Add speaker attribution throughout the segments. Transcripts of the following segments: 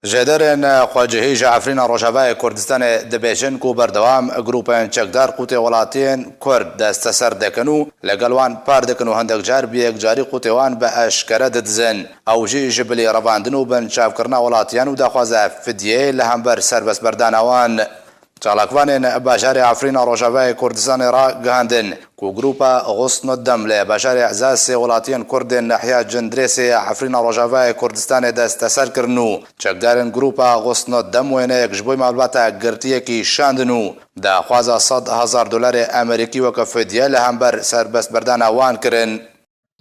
Speaker 1: جدرن خواجهی جعفرین روجاوای کردستان دبیجن کو بردوام گروپین چکدار قوت ولاتین کرد دست سر دکنو لگلوان پار دکنو هندک جار بیک جاری قوتوان به اشکره ددزن او جی جبلی رواندنو بن چافکرنا ولاتیان و دخوازه فدیه لهمبر سربس بردانوان چالاکوان باشار عفرین روجاوای کردستان را گهاندن کو گروپا غصن الدم له باشار اعزاز ولاتین کرد ناحیه جندریس عفرین روجاوای کردستان دست سر کرنو چکدارن گروپا غصن الدم وینه یک جبوی معلومات گرتیه کی شاندنو دا خوازه $100,000 امریکی وک فدیه لهمبر سربس بردانوان کرن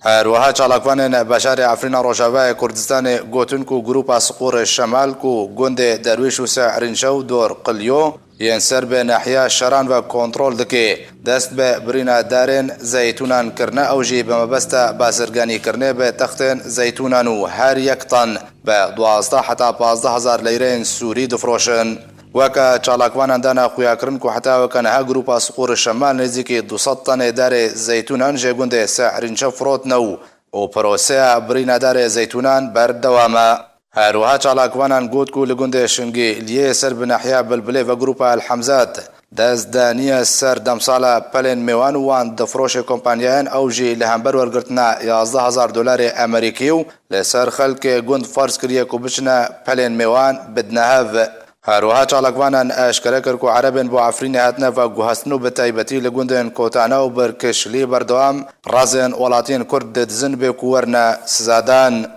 Speaker 1: هروها چالاکوان باشار عفرین روجاوای کردستان گوتن کو گروپا سقور شمال کو گند درویش و سعرنشو دور قلیو ین سر به ناحیه شران و کنترل دکی دست به برینا دارن زیتونان کرنه او جی به مبسته بازرگانی کرنه به تختن زیتونانو هر یک طن به 12 حتی 15,000 لیره سوری دفروشن وکا چالاکوان دانا خویا کرن کو حتی وکنها گروپا سقور شمال نزدیکی 200 طن دار زیتونان جگونده سعرنچه فروت نو او پروسه برینا دار زیتونان بردوامه هروها چالاکوانان گوت کو لگند شنگی لیه سر بناحیه بلبله و گروپا الحمزات دست دانیه سر دمسالا پلین میوان وان دفروش کمپانیان او جی لهمبر ورگرتنا $11,000 امریکیو لسر خلق گند فرض کریه کو بچنا پلین میوان بدنهاو هروها چالاکوانان اشکره کر کو عربن بو عفرین هاتنا و گوهستنو بتایبتی لگندن کوتانا و برکشلی بردوام رازن ولاتین کرد دزن به کوورنا سزادان